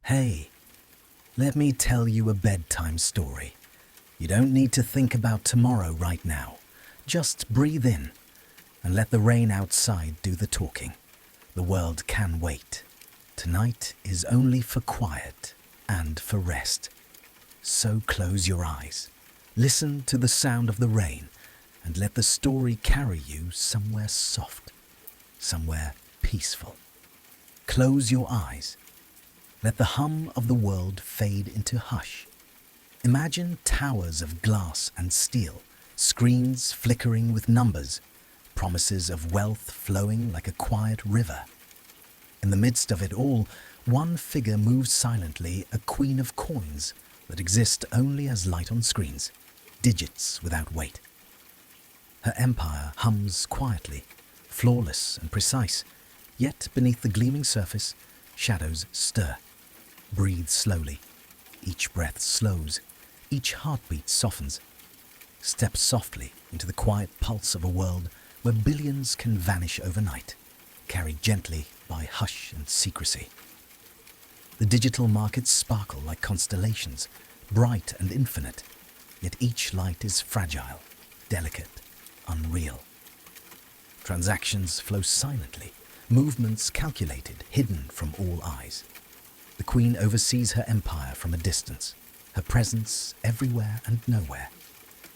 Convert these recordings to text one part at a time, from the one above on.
Hey, let me tell you a bedtime story. You don't need to think about tomorrow right now. Just breathe in and let the rain outside do the talking. The world can wait. Tonight is only for quiet and for rest. So close your eyes, listen to the sound of the rain, and let the story carry you somewhere soft, somewhere peaceful. Close your eyes. Let the hum of the world fade into hush. Imagine towers of glass and steel, screens flickering with numbers, promises of wealth flowing like a quiet river. In the midst of it all, one figure moves silently, a queen of coins that exist only as light on screens, digits without weight. Her empire hums quietly, flawless and precise, yet beneath the gleaming surface, shadows stir. Breathe slowly. Each breath slows, each heartbeat softens. Step softly into the quiet pulse of a world where billions can vanish overnight, carried gently by hush and secrecy. The digital markets sparkle like constellations, bright and infinite, yet each light is fragile, delicate, unreal. Transactions flow silently, movements calculated, hidden from all eyes. The queen oversees her empire from a distance, her presence everywhere and nowhere.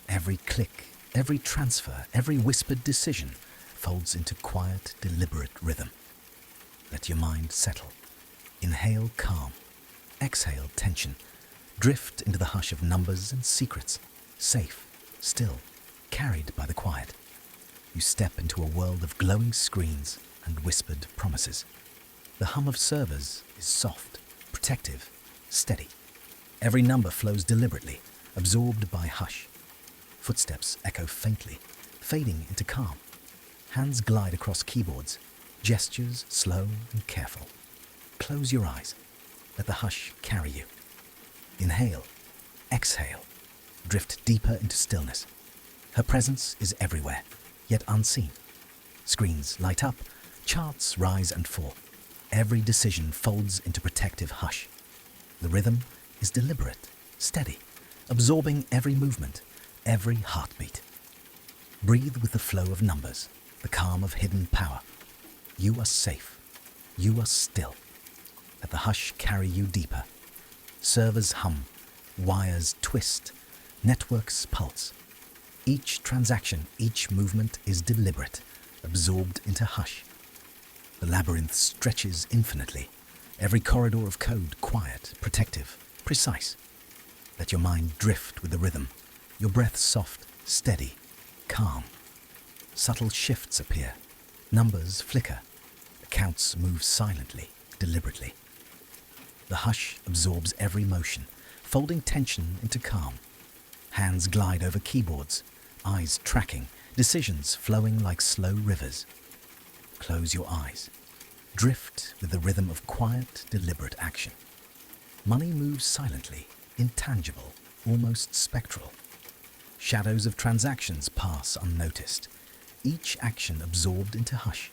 Every click, every transfer, every whispered decision folds into quiet, deliberate rhythm. Let your mind settle. Inhale calm, exhale tension. Drift into the hush of numbers and secrets, safe, still, carried by the quiet. You step into a world of glowing screens and whispered promises. The hum of servers is soft, protective, steady. Every number flows deliberately, absorbed by hush. Footsteps echo faintly, fading into calm. Hands glide across keyboards, gestures slow and careful. Close your eyes. Let the hush carry you. Inhale, exhale, drift deeper into stillness. Her presence is everywhere, yet unseen. Screens light up, charts rise and fall. Every decision folds into protective hush. The rhythm is deliberate, steady, absorbing every movement, every heartbeat. Breathe with the flow of numbers, the calm of hidden power. You are safe. You are still. Let the hush carry you deeper. Servers hum, wires twist, networks pulse. Each transaction, each movement is deliberate, absorbed into hush. The labyrinth stretches infinitely, every corridor of code quiet, protective, precise. Let your mind drift with the rhythm, your breath soft, steady, calm. Subtle shifts appear, numbers flicker, accounts move silently, deliberately. The hush absorbs every motion, folding tension into calm. Hands glide over keyboards, eyes tracking, decisions flowing like slow rivers. Close your eyes. Drift with the rhythm of quiet, deliberate action. Money moves silently, intangible, almost spectral. Shadows of transactions pass unnoticed, each action absorbed into hush.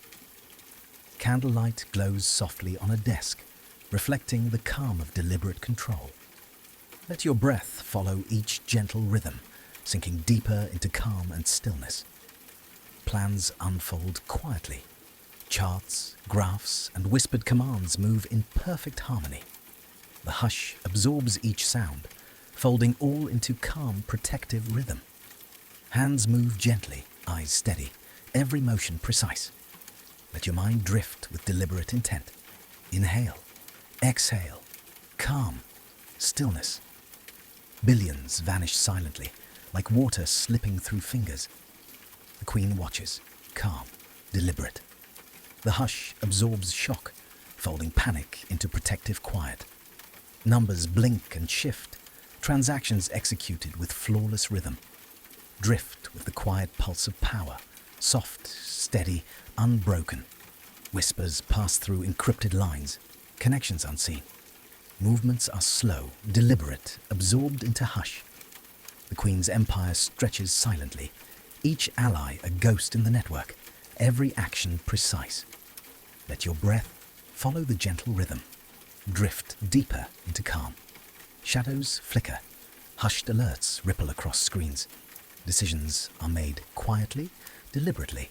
Candlelight glows softly on a desk, reflecting the calm of deliberate control. Let your breath follow each gentle rhythm, sinking deeper into calm and stillness. Plans unfold quietly. Charts, graphs, and whispered commands move in perfect harmony. The hush absorbs each sound, folding all into calm, protective rhythm. Hands move gently, eyes steady, every motion precise. Let your mind drift with deliberate intent. Inhale, exhale, calm, stillness. Billions vanish silently, like water slipping through fingers. The queen watches, calm, deliberate. The hush absorbs shock, folding panic into protective quiet. Numbers blink and shift, transactions executed with flawless rhythm. Drift with the quiet pulse of power, soft, steady, unbroken. Whispers pass through encrypted lines, connections unseen. Movements are slow, deliberate, absorbed into hush. The queen's empire stretches silently, each ally a ghost in the network, every action precise. Let your breath follow the gentle rhythm. drift deeper into calm. Shadows flicker. Hushed alerts ripple across screens. Decisions are made quietly, deliberately.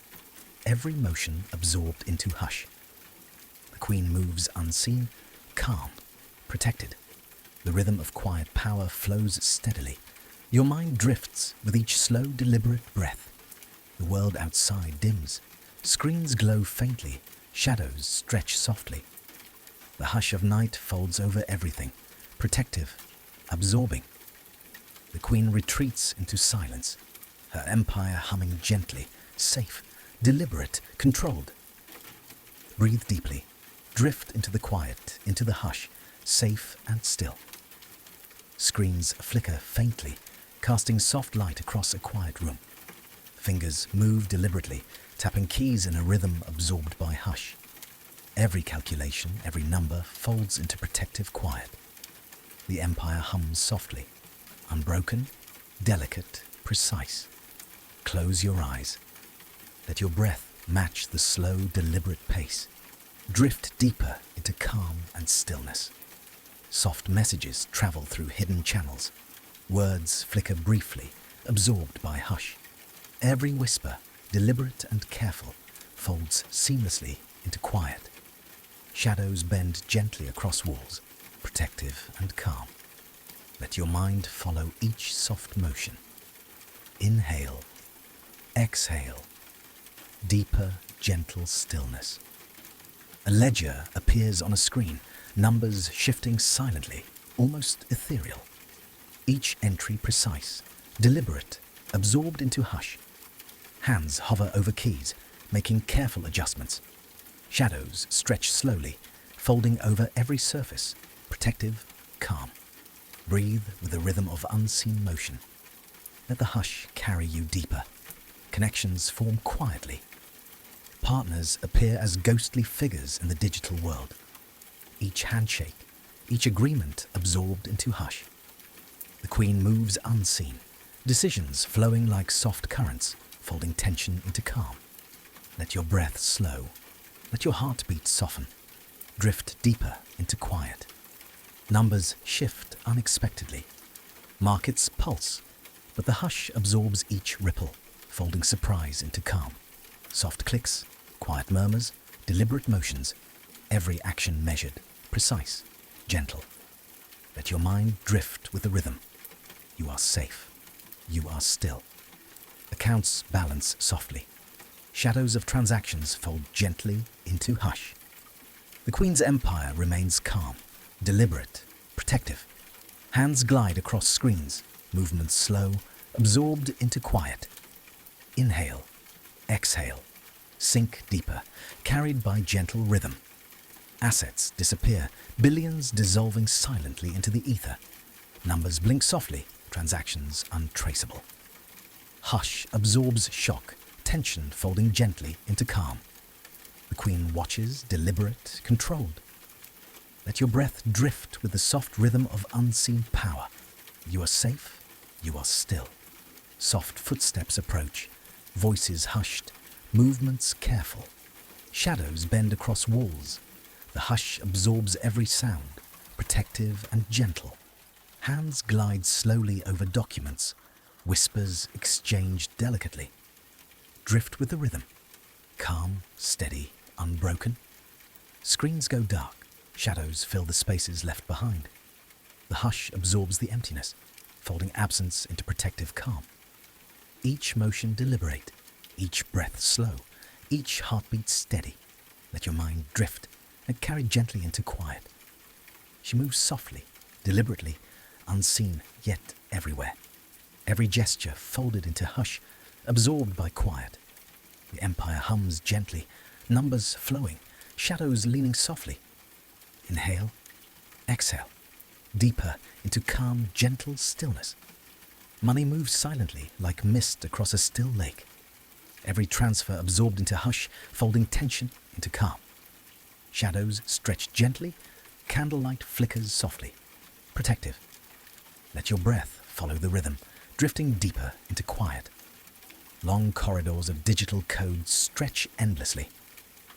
Every motion absorbed into hush. The Queen moves unseen, calm, protected. The rhythm of quiet power flows steadily. Your mind drifts with each slow, deliberate breath. The world outside dims. Screens glow faintly. Shadows stretch softly. The hush of night folds over everything, protective, absorbing. The Queen retreats into silence, her empire humming gently, safe, deliberate, controlled. Breathe deeply. Drift into the quiet, into the hush, safe and still. Screens flicker faintly, casting soft light across a quiet room. Fingers move deliberately, tapping keys in a rhythm absorbed by hush. Every calculation, every number folds into protective quiet. The empire hums softly, unbroken, delicate, precise. Close your eyes. Let your breath match the slow, deliberate pace. Drift deeper into calm and stillness. Soft messages travel through hidden channels. Words flicker briefly, absorbed by hush. Every whisper, deliberate and careful, folds seamlessly into quiet. Shadows bend gently across walls, protective and calm. Let your mind follow each soft motion. Inhale, exhale, deeper, gentle stillness. A ledger appears on a screen, numbers shifting silently, almost ethereal. Each entry precise, deliberate, absorbed into hush. Hands hover over keys, making careful adjustments. Shadows stretch slowly, folding over every surface, protective, calm. Breathe with the rhythm of unseen motion. Let the hush carry you deeper. Connections form quietly. Partners appear as ghostly figures in the digital world. Each handshake, each agreement absorbed into hush. The Queen moves unseen, decisions flowing like soft currents, folding tension into calm. Let your breath slow. Let your heartbeat soften. Drift deeper into quiet. Numbers shift unexpectedly. Markets pulse, but the hush absorbs each ripple, folding surprise into calm. Soft clicks, quiet murmurs, deliberate motions. Every action measured, precise, gentle. Let your mind drift with the rhythm. You are safe. You are still. Accounts balance softly. Shadows of transactions fold gently into hush. The Queen's empire remains calm, deliberate, protective. Hands glide across screens, movements slow, absorbed into quiet. Inhale, exhale, sink deeper, carried by gentle rhythm. Assets disappear, billions dissolving silently into the ether. Numbers blink softly, transactions untraceable. Hush absorbs shock, tension folding gently into calm. The Queen watches, deliberate, controlled. Let your breath drift with the soft rhythm of unseen power. You are safe, you are still. Soft footsteps approach, voices hushed, movements careful. Shadows bend across walls. The hush absorbs every sound, protective and gentle. Hands glide slowly over documents, whispers exchanged delicately. Drift with the rhythm, calm, steady, unbroken. Screens go dark, shadows fill the spaces left behind. The hush absorbs the emptiness, folding absence into protective calm. Each motion deliberate, each breath slow, each heartbeat steady. Let your mind drift and carry gently into quiet. She moves softly, deliberately, unseen, yet everywhere. Every gesture folded into hush, absorbed by quiet. The empire hums gently, numbers flowing, shadows leaning softly. Inhale, exhale, deeper into calm, gentle stillness. Money moves silently like mist across a still lake. Every transfer absorbed into hush, folding tension into calm. Shadows stretch gently, candlelight flickers softly. Protective. Let your breath follow the rhythm, drifting deeper into quiet. Long corridors of digital code stretch endlessly.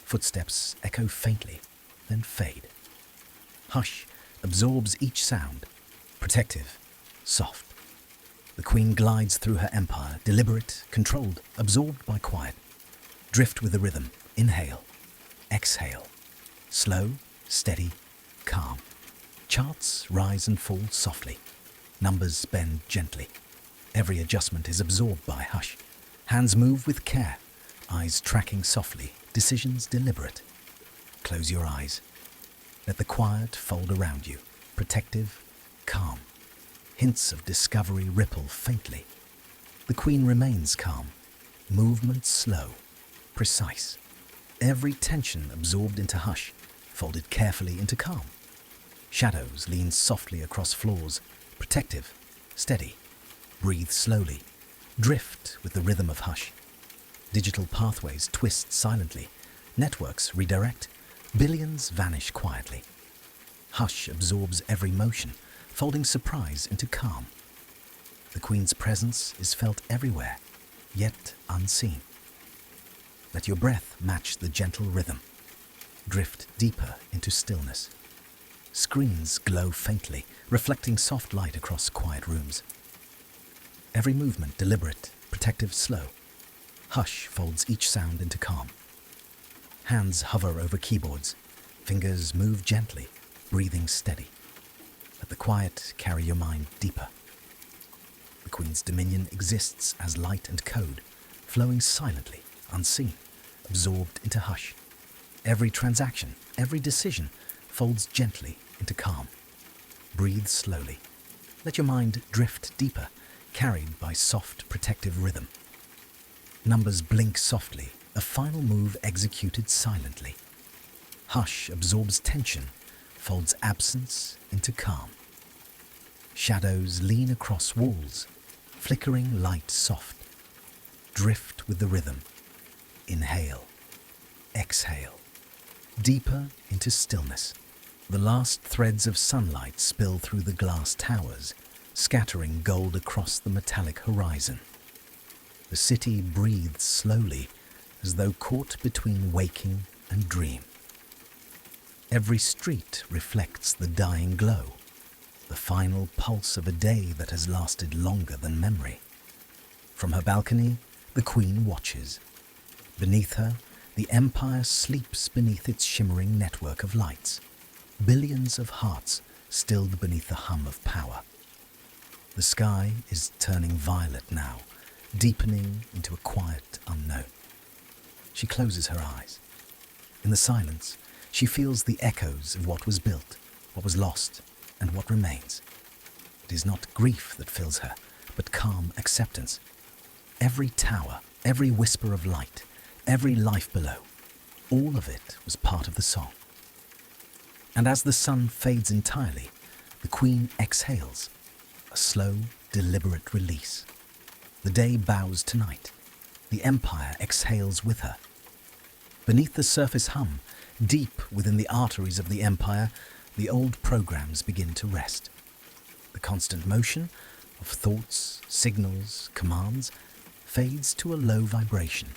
Footsteps echo faintly, then fade. Hush absorbs each sound, protective, soft. The queen glides through her empire, deliberate, controlled, absorbed by quiet. Drift with the rhythm. Inhale, exhale. Slow, steady, calm. Charts rise and fall softly. Numbers bend gently. Every adjustment is absorbed by hush. Hands move with care. Eyes tracking softly. Decisions deliberate. Close your eyes. Let the quiet fold around you. Protective, calm. Hints of discovery ripple faintly. The queen remains calm. Movements slow, precise. Every tension absorbed into hush, folded carefully into calm. Shadows lean softly across floors, protective, steady. Breathe slowly. Drift with the rhythm of hush. Digital pathways twist silently. Networks redirect. Billions vanish quietly. Hush absorbs every motion, folding surprise into calm. The queen's presence is felt everywhere, yet unseen. Let your breath match the gentle rhythm. Drift deeper into stillness. Screens glow faintly, reflecting soft light across quiet rooms. Every movement deliberate, protective, slow. Hush folds each sound into calm. Hands hover over keyboards. Fingers move gently, breathing steady. Let the quiet carry your mind deeper. The queen's dominion exists as light and code, flowing silently, unseen, absorbed into hush. Every transaction, every decision folds gently into calm. Breathe slowly. Let your mind drift deeper, carried by soft, protective rhythm. Numbers blink softly, a final move executed silently. Hush absorbs tension, folds absence into calm. Shadows lean across walls, flickering light soft. Drift with the rhythm. Inhale, exhale. Deeper into stillness. The last threads of sunlight spill through the glass towers, scattering gold across the metallic horizon. The city breathes slowly, as though caught between waking and dream. Every street reflects the dying glow, the final pulse of a day that has lasted longer than memory. From her balcony, the queen watches. Beneath her, the empire sleeps beneath its shimmering network of lights, billions of hearts stilled beneath the hum of power. The sky is turning violet now, deepening into a quiet unknown. She closes her eyes. In the silence, she feels the echoes of what was built, what was lost, and what remains. It is not grief that fills her, but calm acceptance. Every tower, every whisper of light, every life below, all of it was part of the song. And as the sun fades entirely, the queen exhales, a slow, deliberate release. The day bows to night. The empire exhales with her. Beneath the surface hum, deep within the arteries of the empire, the old programs begin to rest. The constant motion of thoughts, signals, commands fades to a low vibration,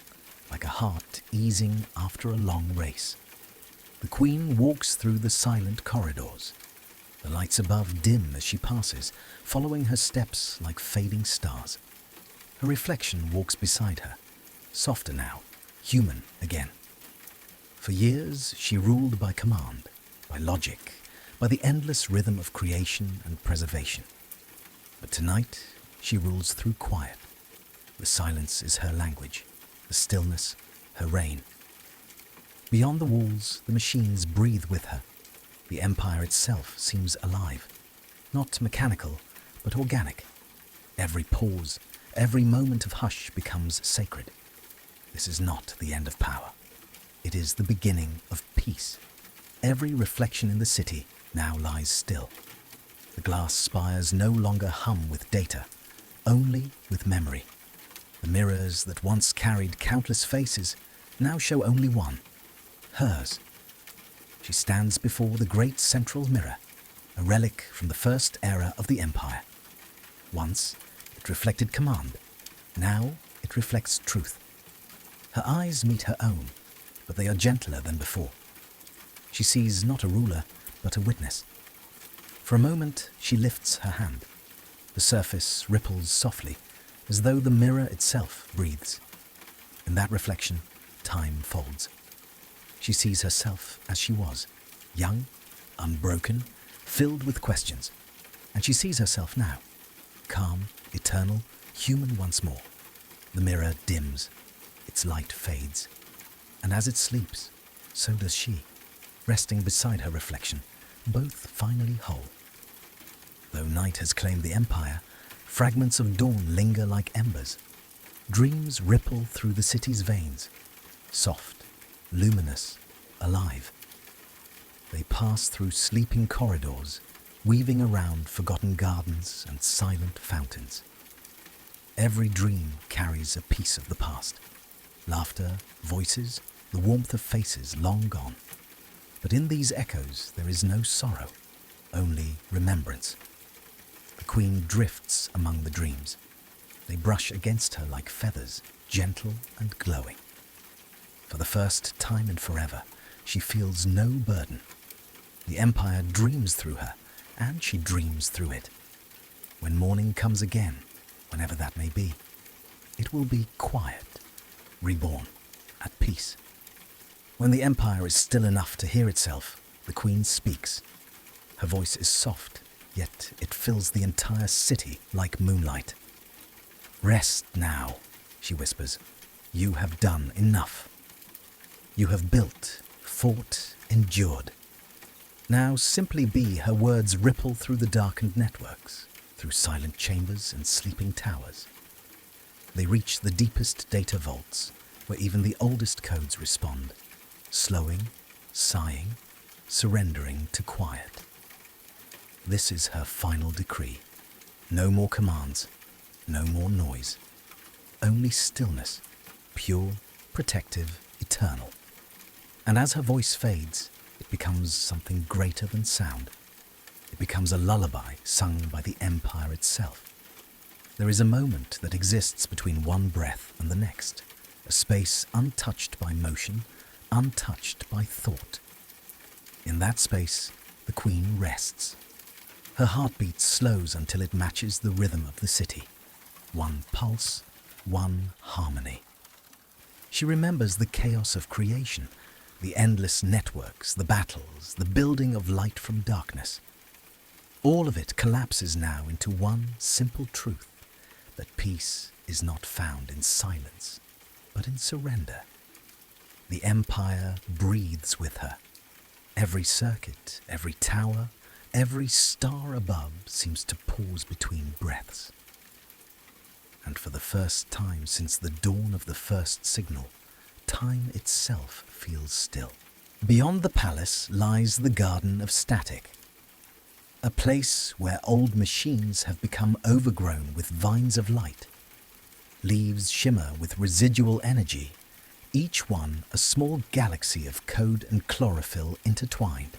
like a heart easing after a long race. The queen walks through the silent corridors. The lights above dim as she passes, following her steps like fading stars. Her reflection walks beside her, softer now, human again. For years, she ruled by command, by logic, by the endless rhythm of creation and preservation. But tonight, she rules through quiet. The silence is her language, the stillness, her reign. Beyond the walls, the machines breathe with her. The empire itself seems alive, not mechanical, but organic. Every pause, every moment of hush becomes sacred. This is not the end of power. It is the beginning of peace. Every reflection in the city now lies still. The glass spires no longer hum with data, only with memory. The mirrors that once carried countless faces now show only one, hers. She stands before the great central mirror, a relic from the first era of the empire. Once, it reflected command. Now, it reflects truth. Her eyes meet her own, but they are gentler than before. She sees not a ruler, but a witness. For a moment, she lifts her hand. The surface ripples softly, as though the mirror itself breathes. In that reflection, time folds. She sees herself as she was, young, unbroken, filled with questions. And she sees herself now, calm, eternal, human once more. The mirror dims, its light fades. And as it sleeps, so does she, resting beside her reflection, both finally whole. Though night has claimed the empire, fragments of dawn linger like embers. Dreams ripple through the city's veins, soft, luminous, alive. They pass through sleeping corridors, weaving around forgotten gardens and silent fountains. Every dream carries a piece of the past. Laughter, voices, the warmth of faces long gone. But in these echoes there is no sorrow, only remembrance. The queen drifts among the dreams. They brush against her like feathers, gentle and glowing. For the first time in forever, she feels no burden. The empire dreams through her, and she dreams through it. When morning comes again, whenever that may be, it will be quiet, reborn, at peace. When the empire is still enough to hear itself, the queen speaks. Her voice is soft, yet it fills the entire city like moonlight. "Rest now," she whispers. "You have done enough. You have built, fought, endured. Now simply be." Her words ripple through the darkened networks, through silent chambers and sleeping towers. They reach the deepest data vaults, where even the oldest codes respond, slowing, sighing, surrendering to quiet. This is her final decree. No more commands, no more noise. Only stillness, pure, protective, eternal. And as her voice fades, it becomes something greater than sound. It becomes a lullaby sung by the empire itself. There is a moment that exists between one breath and the next, a space untouched by motion, untouched by thought. In that space, the queen rests. Her heartbeat slows until it matches the rhythm of the city. One pulse, one harmony. She remembers the chaos of creation, the endless networks, the battles, the building of light from darkness. All of it collapses now into one simple truth, that peace is not found in silence, but in surrender. The empire breathes with her. Every circuit, every tower, every star above seems to pause between breaths. And for the first time since the dawn of the first signal, time itself feels still. Beyond the palace lies the Garden of Static, a place where old machines have become overgrown with vines of light. Leaves shimmer with residual energy, each one a small galaxy of code and chlorophyll intertwined.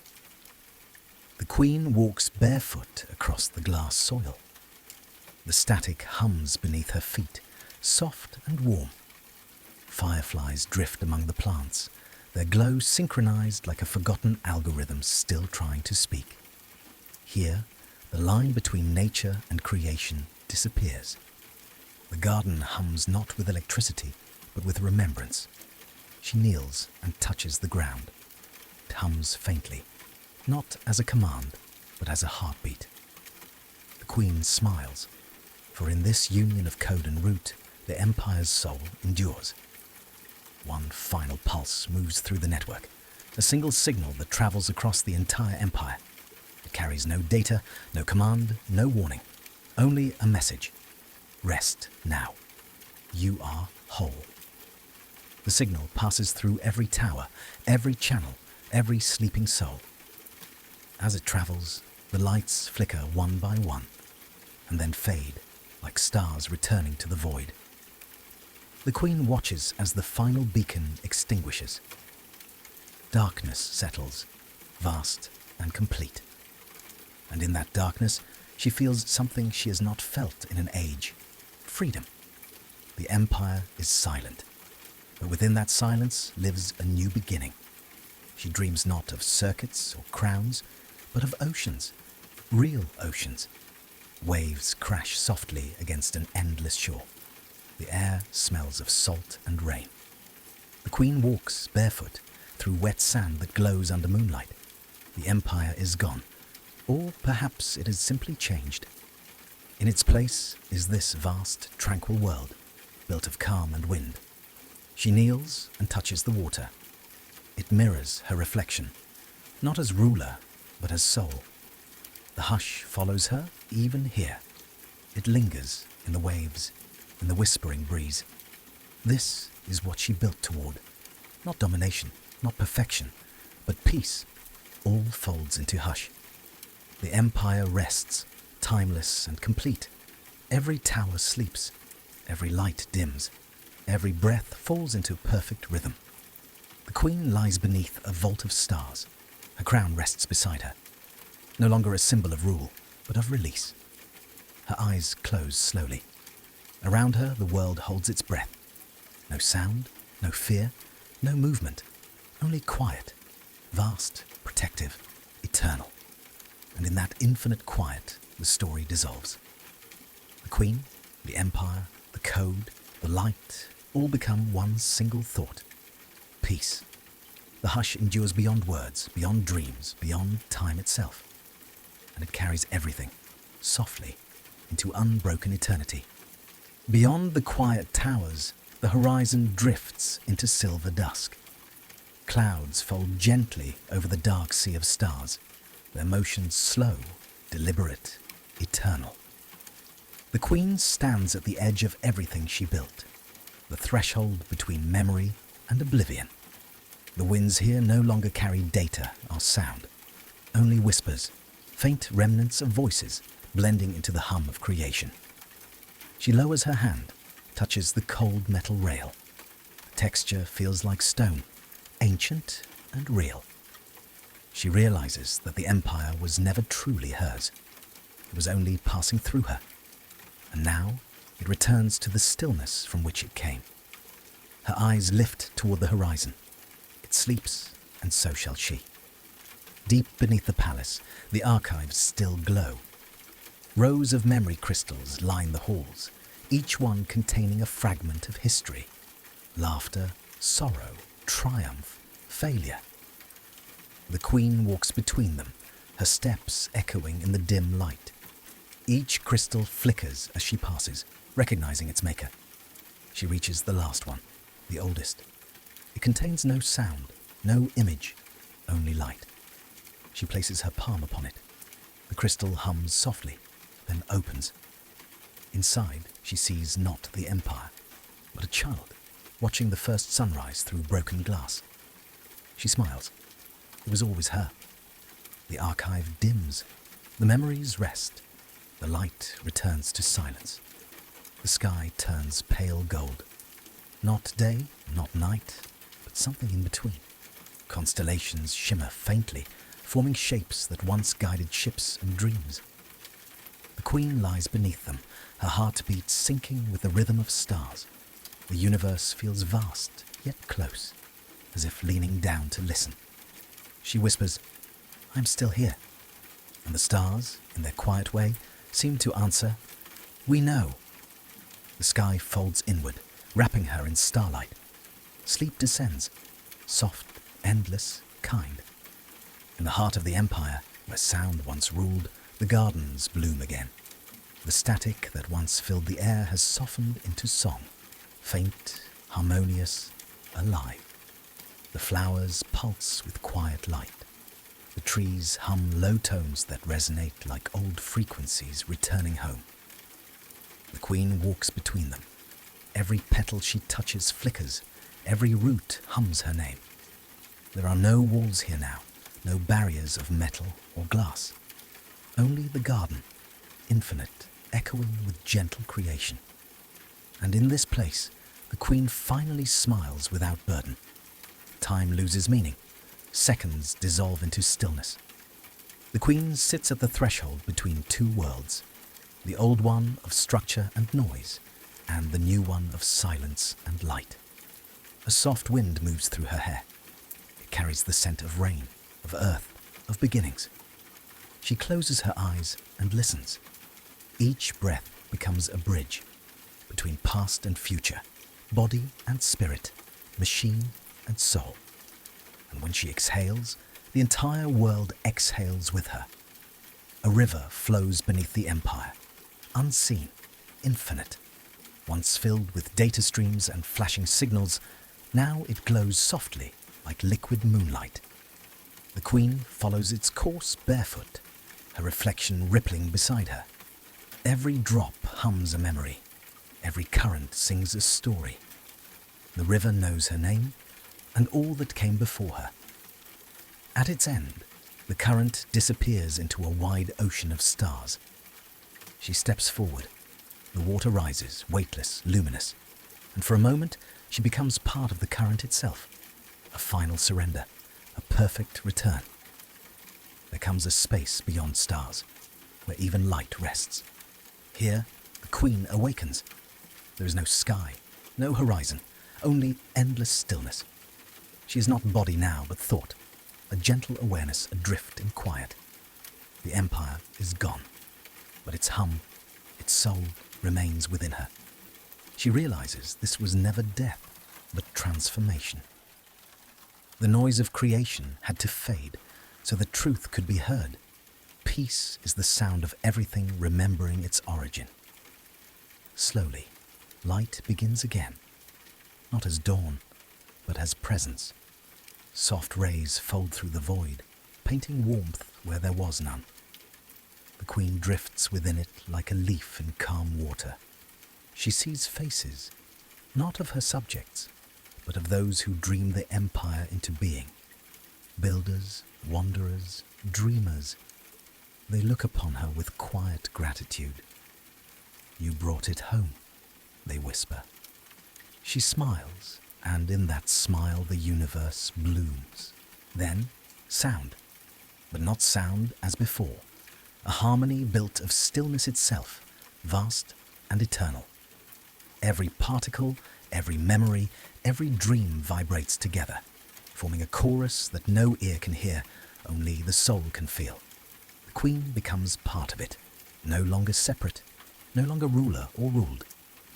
The queen walks barefoot across the glass soil. The static hums beneath her feet, soft and warm. Fireflies drift among the plants, their glow synchronized like a forgotten algorithm still trying to speak. Here, the line between nature and creation disappears. The garden hums not with electricity, but with remembrance. She kneels and touches the ground. It hums faintly, not as a command, but as a heartbeat. The queen smiles, for in this union of code and root, the empire's soul endures. One final pulse moves through the network, a single signal that travels across the entire empire. It carries no data, no command, no warning, only a message. Rest now. You are whole. The signal passes through every tower, every channel, every sleeping soul. As it travels, the lights flicker one by one, and then fade, like stars returning to the void. The queen watches as the final beacon extinguishes. Darkness settles, vast and complete. And in that darkness, she feels something she has not felt in an age: freedom. The empire is silent, but within that silence lives a new beginning. She dreams not of circuits or crowns, but of oceans, real oceans. Waves crash softly against an endless shore. The air smells of salt and rain. The queen walks barefoot through wet sand that glows under moonlight. The empire is gone, or perhaps it has simply changed. In its place is this vast, tranquil world, built of calm and wind. She kneels and touches the water. It mirrors her reflection, not as ruler, but as soul. The hush follows her even here. It lingers in the waves, in the whispering breeze. This is what she built toward. Not domination, not perfection, but peace. All folds into hush. The empire rests, timeless and complete. Every tower sleeps. Every light dims. Every breath falls into perfect rhythm. The queen lies beneath a vault of stars. Her crown rests beside her. No longer a symbol of rule, but of release. Her eyes close slowly. Around her, the world holds its breath. No sound, no fear, no movement, only quiet, vast, protective, eternal. And in that infinite quiet, the story dissolves. The queen, the empire, the code, the light, all become one single thought. Peace. The hush endures beyond words, beyond dreams, beyond time itself. And it carries everything, softly, into unbroken eternity. Beyond the quiet towers, the horizon drifts into silver dusk. Clouds fold gently over the dark sea of stars, their motions slow, deliberate, eternal. The queen stands at the edge of everything she built, the threshold between memory and oblivion. The winds here no longer carry data or sound, only whispers, faint remnants of voices blending into the hum of creation. She lowers her hand, touches the cold metal rail. The texture feels like stone, ancient and real. She realizes that the empire was never truly hers. It was only passing through her. And now it returns to the stillness from which it came. Her eyes lift toward the horizon. It sleeps, and so shall she. Deep beneath the palace, the archives still glow. Rows of memory crystals line the halls, each one containing a fragment of history. Laughter, sorrow, triumph, failure. The queen walks between them, her steps echoing in the dim light. Each crystal flickers as she passes, recognizing its maker. She reaches the last one, the oldest. It contains no sound, no image, only light. She places her palm upon it. The crystal hums softly, then opens. Inside, she sees not the empire, but a child, watching the first sunrise through broken glass. She smiles. It was always her. The archive dims. The memories rest. The light returns to silence. The sky turns pale gold. Not day, not night, but something in between. Constellations shimmer faintly, forming shapes that once guided ships and dreams. The queen lies beneath them, her heartbeat syncing with the rhythm of stars. The universe feels vast, yet close, as if leaning down to listen. She whispers, "I'm still here." And the stars, in their quiet way, seem to answer, "We know." The sky folds inward, wrapping her in starlight. Sleep descends, soft, endless, kind. In the heart of the empire, where sound once ruled, the gardens bloom again. The static that once filled the air has softened into song, faint, harmonious, alive. The flowers pulse with quiet light. The trees hum low tones that resonate like old frequencies returning home. The queen walks between them. Every petal she touches flickers. Every root hums her name. There are no walls here now, no barriers of metal or glass. Only the garden, infinite, echoing with gentle creation. And in this place, the queen finally smiles without burden. Time loses meaning. Seconds dissolve into stillness. The queen sits at the threshold between two worlds, the old one of structure and noise, and the new one of silence and light. A soft wind moves through her hair. It carries the scent of rain, of earth, of beginnings. She closes her eyes and listens. Each breath becomes a bridge between past and future, body and spirit, machine and soul. And when she exhales, the entire world exhales with her. A river flows beneath the empire, unseen, infinite. Once filled with data streams and flashing signals, now it glows softly like liquid moonlight. The queen follows its course barefoot, her reflection rippling beside her. Every drop hums a memory. Every current sings a story. The river knows her name and all that came before her. At its end, the current disappears into a wide ocean of stars. She steps forward. The water rises, weightless, luminous, and for a moment she becomes part of the current itself. A final surrender, a perfect return. There comes a space beyond stars, where even light rests. Here, the queen awakens. There is no sky, no horizon, only endless stillness. She is not body now, but thought, a gentle awareness adrift in quiet. The empire is gone, but its hum, its soul remains within her. She realizes this was never death, but transformation. The noise of creation had to fade so the truth could be heard. Peace is the sound of everything remembering its origin. Slowly, light begins again, not as dawn, but as presence. Soft rays fold through the void, painting warmth where there was none. The queen drifts within it like a leaf in calm water. She sees faces, not of her subjects, but of those who dream the empire into being. Builders, wanderers, dreamers. They look upon her with quiet gratitude. "You brought it home," they whisper. She smiles, and in that smile the universe blooms. Then, sound, but not sound as before. A harmony built of stillness itself, vast and eternal. Every particle, every memory, every dream vibrates together, forming a chorus that no ear can hear, only the soul can feel. The queen becomes part of it, no longer separate, no longer ruler or ruled,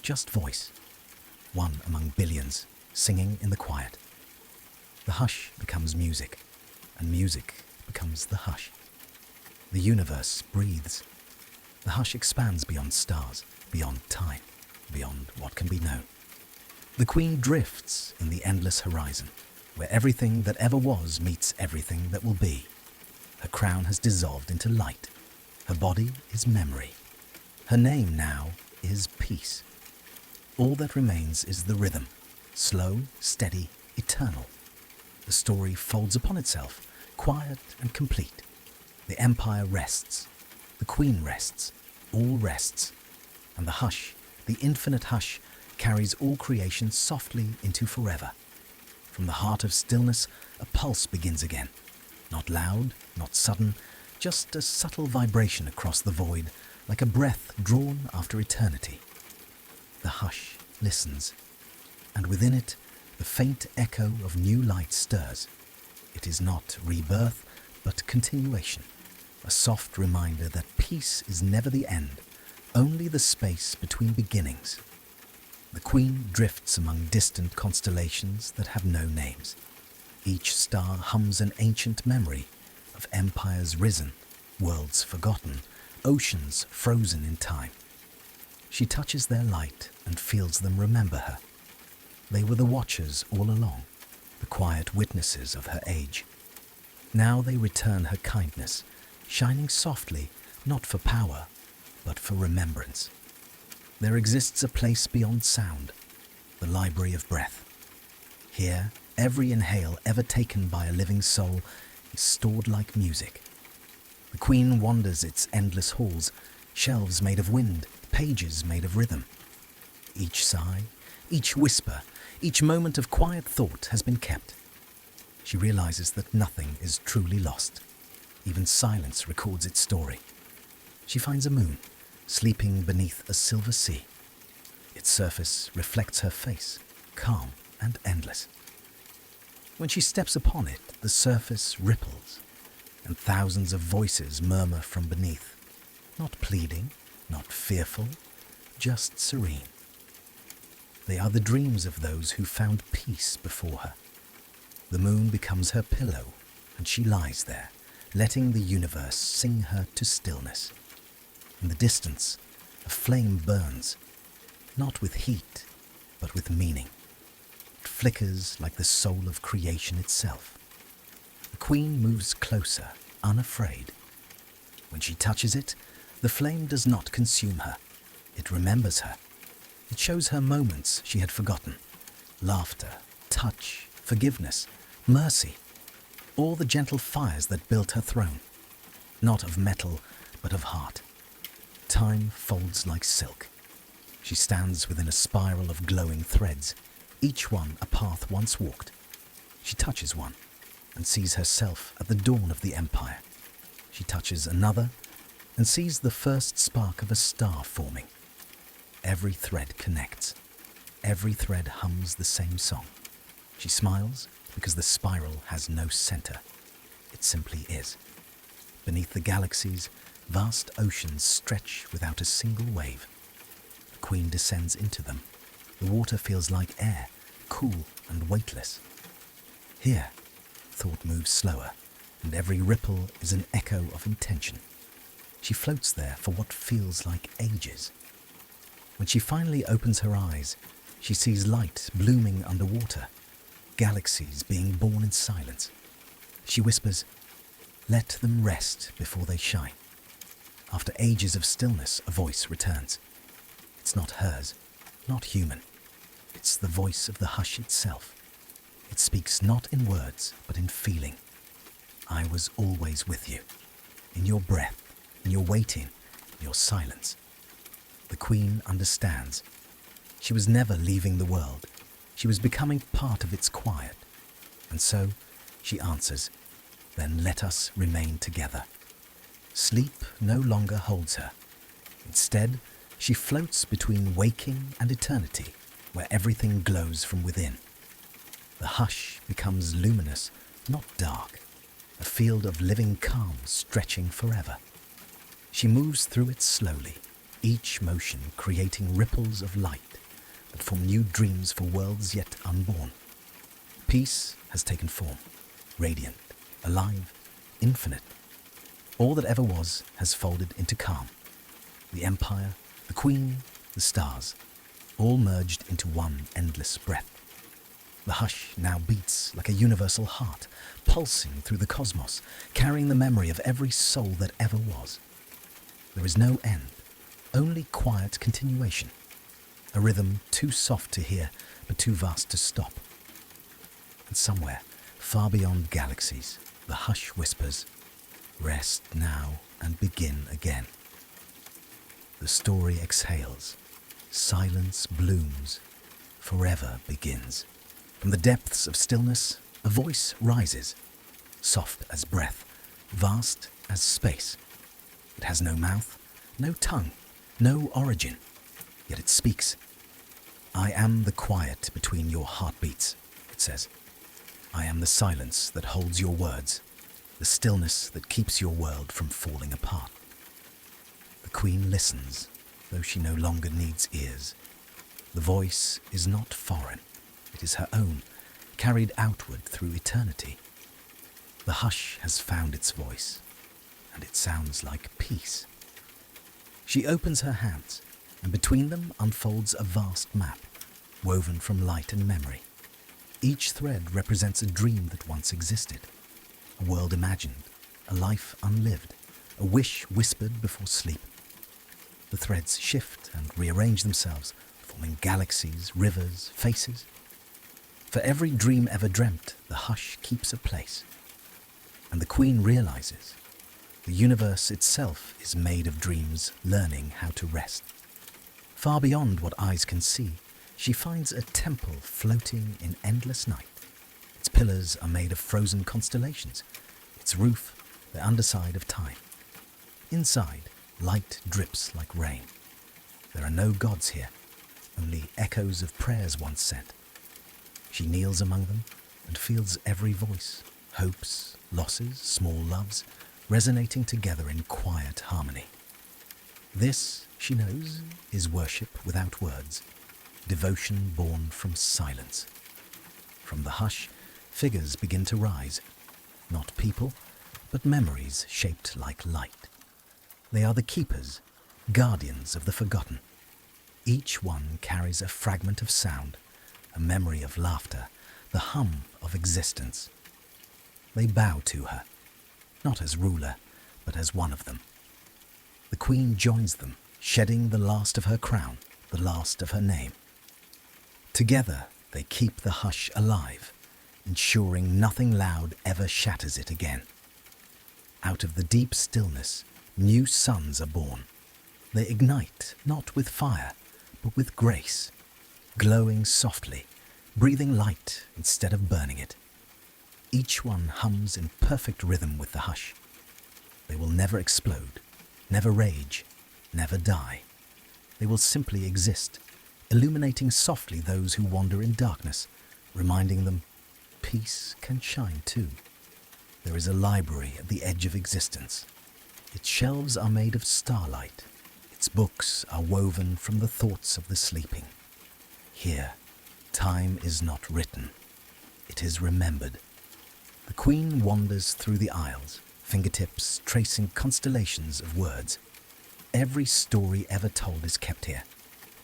just voice, one among billions, singing in the quiet. The hush becomes music, and music becomes the hush. The universe breathes. The hush expands beyond stars, beyond time, beyond what can be known. The queen drifts in the endless horizon, where everything that ever was meets everything that will be. Her crown has dissolved into light. Her body is memory. Her name now is peace. All that remains is the rhythm, slow, steady, eternal. The story folds upon itself, quiet and complete. The empire rests. The queen rests. All rests. And the hush, the infinite hush, carries all creation softly into forever. From the heart of stillness, a pulse begins again. Not loud, not sudden, just a subtle vibration across the void, like a breath drawn after eternity. The hush listens, and within it, the faint echo of new light stirs. It is not rebirth, but continuation, a soft reminder that peace is never the end, only the space between beginnings. The queen drifts among distant constellations that have no names. Each star hums an ancient memory of empires risen, worlds forgotten, oceans frozen in time. She touches their light and feels them remember her. They were the watchers all along, the quiet witnesses of her age. Now they return her kindness, shining softly, not for power, but for remembrance. There exists a place beyond sound, the library of breath. Here, every inhale ever taken by a living soul is stored like music. The queen wanders its endless halls, shelves made of wind, pages made of rhythm. Each sigh, each whisper, each moment of quiet thought has been kept. She realizes that nothing is truly lost. Even silence records its story. She finds a moon, sleeping beneath a silver sea. Its surface reflects her face, calm and endless. When she steps upon it, the surface ripples, and thousands of voices murmur from beneath, not pleading, not fearful, just serene. They are the dreams of those who found peace before her. The moon becomes her pillow, and she lies there, letting the universe sing her to stillness. In the distance, a flame burns, not with heat, but with meaning. It flickers like the soul of creation itself. The queen moves closer, unafraid. When she touches it, the flame does not consume her. It remembers her. It shows her moments she had forgotten. Laughter, touch, forgiveness, mercy. All the gentle fires that built her throne. Not of metal, but of heart. Time folds like silk. She stands within a spiral of glowing threads, each one a path once walked. She touches one and sees herself at the dawn of the empire. She touches another and sees the first spark of a star forming. Every thread connects. Every thread hums the same song. She smiles because the spiral has no center. It simply is. Beneath the galaxies, vast oceans stretch without a single wave. The queen descends into them. The water feels like air, cool and weightless. Here, thought moves slower, and every ripple is an echo of intention. She floats there for what feels like ages. When she finally opens her eyes, she sees light blooming underwater, galaxies being born in silence. She whispers, "Let them rest before they shine." After ages of stillness, a voice returns. It's not hers, not human. It's the voice of the hush itself. It speaks not in words, but in feeling. I was always with you, in your breath, in your waiting, in your silence. The queen understands. She was never leaving the world. She was becoming part of its quiet. And so she answers, "Then let us remain together." Sleep no longer holds her. Instead, she floats between waking and eternity, where everything glows from within. The hush becomes luminous, not dark, a field of living calm stretching forever. She moves through it slowly, each motion creating ripples of light that form new dreams for worlds yet unborn. Peace has taken form, radiant, alive, infinite. All that ever was has folded into calm. The empire, the queen, the stars, all merged into one endless breath. The hush now beats like a universal heart, pulsing through the cosmos, carrying the memory of every soul that ever was. There is no end, only quiet continuation, a rhythm too soft to hear, but too vast to stop. And somewhere, far beyond galaxies, the hush whispers, "Rest now and begin again." The story exhales, silence blooms, forever begins. From the depths of stillness, a voice rises, soft as breath, vast as space. It has no mouth, no tongue, no origin, yet it speaks. "I am the quiet between your heartbeats," it says. "I am the silence that holds your words, the stillness that keeps your world from falling apart." The queen listens, though she no longer needs ears. The voice is not foreign. It is her own, carried outward through eternity. The hush has found its voice, and it sounds like peace. She opens her hands, and between them unfolds a vast map, woven from light and memory. Each thread represents a dream that once existed, a world imagined, a life unlived, a wish whispered before sleep. The threads shift and rearrange themselves, forming galaxies, rivers, faces. For every dream ever dreamt, the hush keeps a place. And the queen realizes the universe itself is made of dreams learning how to rest. Far beyond what eyes can see, she finds a temple floating in endless night. Its pillars are made of frozen constellations, its roof the underside of time. Inside, light drips like rain. There are no gods here, only echoes of prayers once sent. She kneels among them and feels every voice, hopes, losses, small loves, resonating together in quiet harmony. This, she knows, is worship without words, devotion born from silence. From the hush, figures begin to rise, not people, but memories shaped like light. They are the keepers, guardians of the forgotten. Each one carries a fragment of sound, a memory of laughter, the hum of existence. They bow to her, not as ruler, but as one of them. The queen joins them, shedding the last of her crown, the last of her name. Together they keep the hush alive, ensuring nothing loud ever shatters it again. Out of the deep stillness, new suns are born. They ignite not with fire, but with grace, glowing softly, breathing light instead of burning it. Each one hums in perfect rhythm with the hush. They will never explode, never rage, never die. They will simply exist, illuminating softly those who wander in darkness, reminding them peace can shine too. There is a library at the edge of existence. Its shelves are made of starlight. Its books are woven from the thoughts of the sleeping. Here, time is not written. It is remembered. The queen wanders through the aisles, fingertips tracing constellations of words. Every story ever told is kept here,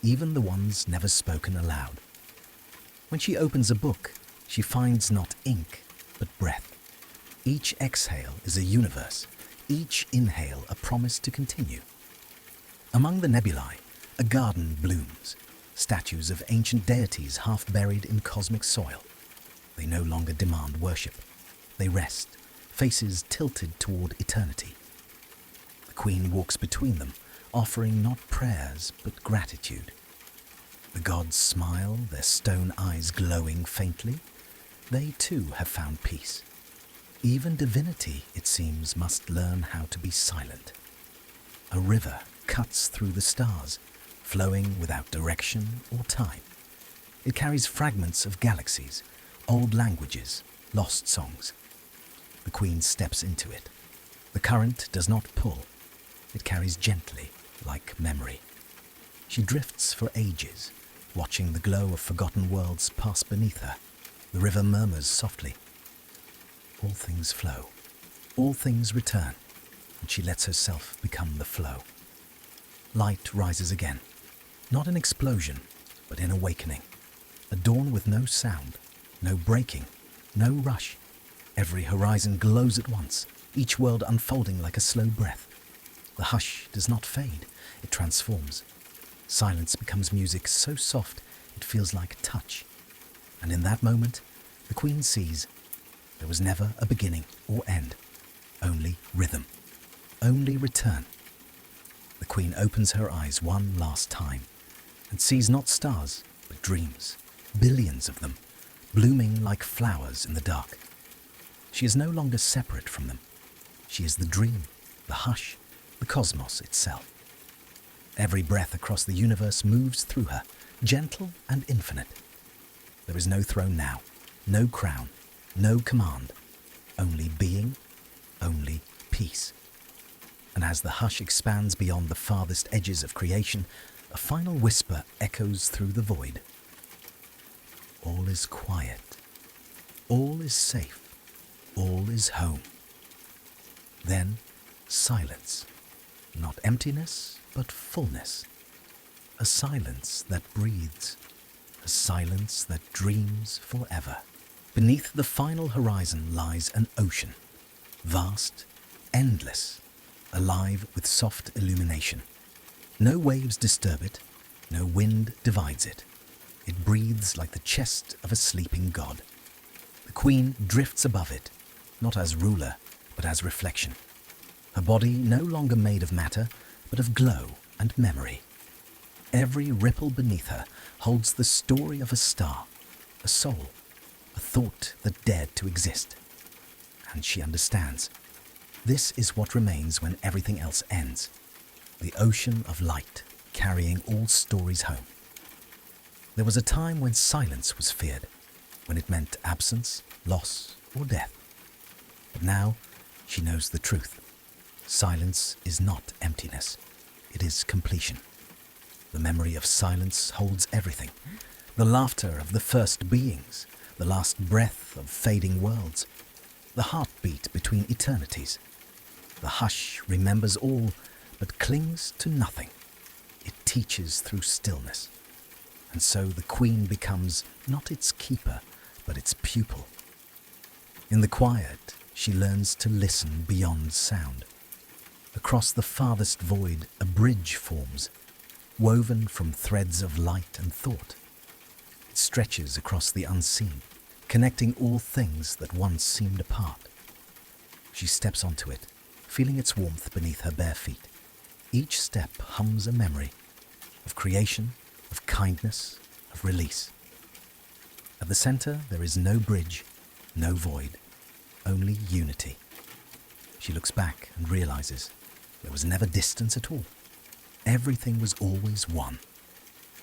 even the ones never spoken aloud. When she opens a book, she finds not ink, but breath. Each exhale is a universe, each inhale a promise to continue. Among the nebulae, a garden blooms, statues of ancient deities half buried in cosmic soil. They no longer demand worship. They rest, faces tilted toward eternity. The queen walks between them, offering not prayers but gratitude. The gods smile, their stone eyes glowing faintly. They too have found peace. Even divinity, it seems, must learn how to be silent. A river cuts through the stars, flowing without direction or time. It carries fragments of galaxies, old languages, lost songs. The queen steps into it. The current does not pull. It carries gently, like memory. She drifts for ages, watching the glow of forgotten worlds pass beneath her. The river murmurs softly. All things flow. All things return, and she lets herself become the flow. Light rises again, not an explosion, but an awakening. A dawn with no sound, no breaking, no rush. Every horizon glows at once, each world unfolding like a slow breath. The hush does not fade, it transforms. Silence becomes music so soft it feels like touch. And in that moment, the queen sees there was never a beginning or end, only rhythm, only return. The queen opens her eyes one last time and sees not stars, but dreams, billions of them, blooming like flowers in the dark. She is no longer separate from them. She is the dream, the hush, the cosmos itself. Every breath across the universe moves through her, gentle and infinite. There is no throne now, no crown, no command, only being, only peace. And as the hush expands beyond the farthest edges of creation, a final whisper echoes through the void. All is quiet. All is safe. All is home. Then silence, not emptiness, but fullness. A silence that breathes, a silence that dreams forever. Beneath the final horizon lies an ocean, vast, endless, alive with soft illumination. No waves disturb it, no wind divides it. It breathes like the chest of a sleeping god. The queen drifts above it, not as ruler, but as reflection. Her body no longer made of matter, but of glow and memory. Every ripple beneath her holds the story of a star, a soul, a thought that dared to exist. And she understands. This is what remains when everything else ends. The ocean of light, carrying all stories home. There was a time when silence was feared, when it meant absence, loss, or death. But now she knows the truth. Silence is not emptiness. It is completion. The memory of silence holds everything. The laughter of the first beings, the last breath of fading worlds, the heartbeat between eternities. The hush remembers all, but clings to nothing. It teaches through stillness. And so the queen becomes not its keeper, but its pupil. In the quiet, she learns to listen beyond sound. Across the farthest void, a bridge forms, woven from threads of light and thought. It stretches across the unseen, connecting all things that once seemed apart. She steps onto it, feeling its warmth beneath her bare feet. Each step hums a memory of creation, of kindness, of release. At the center, there is no bridge, no void, only unity. She looks back and realizes there was never distance at all. Everything was always one.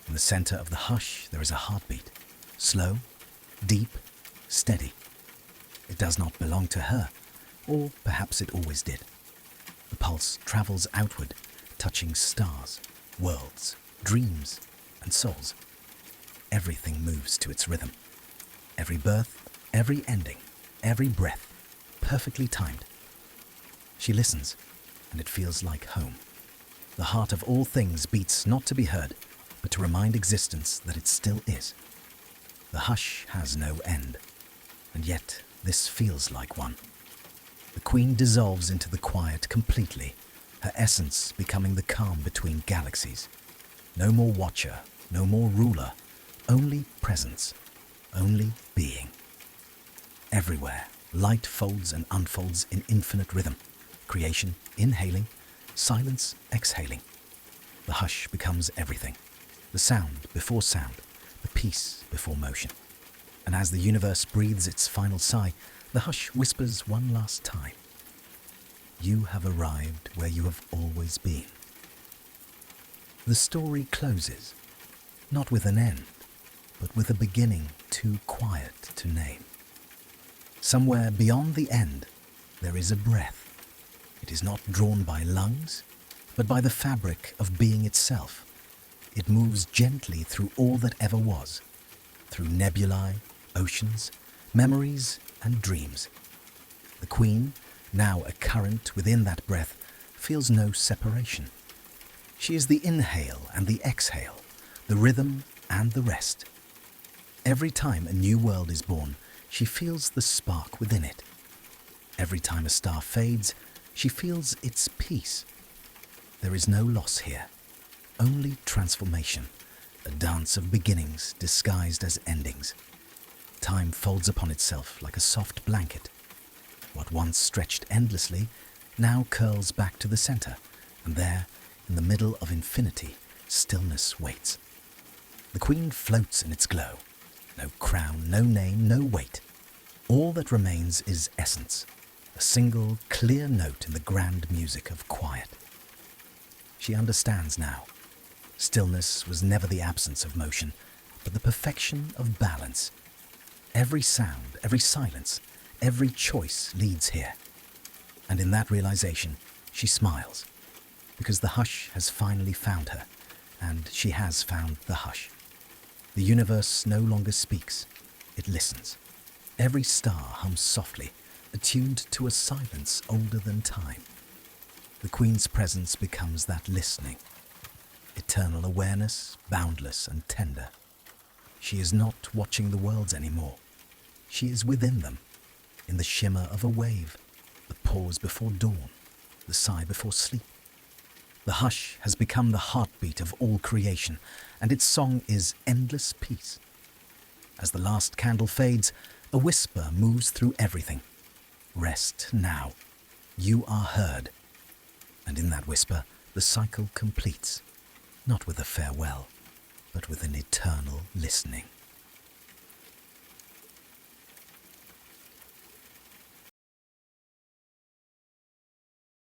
In the center of the hush, there is a heartbeat, slow, deep, steady. It does not belong to her, or perhaps it always did. The pulse travels outward, touching stars, worlds, dreams, and souls. Everything moves to its rhythm. Every birth, every ending, every breath, perfectly timed. She listens, and it feels like home. The heart of all things beats not to be heard, but to remind existence that it still is. The hush has no end, and yet this feels like one. The queen dissolves into the quiet completely, her essence becoming the calm between galaxies. No more watcher, no more ruler, only presence, only being. Everywhere, light folds and unfolds in infinite rhythm. Creation inhaling, silence exhaling. The hush becomes everything. The sound before sound, the peace before motion. And as the universe breathes its final sigh, the hush whispers one last time. You have arrived where you have always been. The story closes, not with an end, but with a beginning too quiet to name. Somewhere beyond the end, there is a breath. It is not drawn by lungs, but by the fabric of being itself. It moves gently through all that ever was, through nebulae, oceans, memories, and dreams. The queen, now a current within that breath, feels no separation. She is the inhale and the exhale, the rhythm and the rest. Every time a new world is born, she feels the spark within it. Every time a star fades, she feels its peace. There is no loss here, only transformation, a dance of beginnings disguised as endings. Time folds upon itself like a soft blanket. What once stretched endlessly now curls back to the center, and there, in the middle of infinity, stillness waits. The queen floats in its glow. No crown, no name, no weight. All that remains is essence, a single, clear note in the grand music of quiet. She understands now. Stillness was never the absence of motion, but the perfection of balance. Every sound, every silence, every choice leads here. And in that realization, she smiles, because the hush has finally found her, and she has found the hush. The universe no longer speaks, it listens. Every star hums softly, attuned to a silence older than time. The queen's presence becomes that listening, eternal awareness, boundless and tender. She is not watching the worlds anymore. She is within them, in the shimmer of a wave, the pause before dawn, the sigh before sleep. The hush has become the heartbeat of all creation, and its song is endless peace. As the last candle fades, a whisper moves through everything. Rest now. You are heard. And in that whisper, the cycle completes, not with a farewell, but with an eternal listening.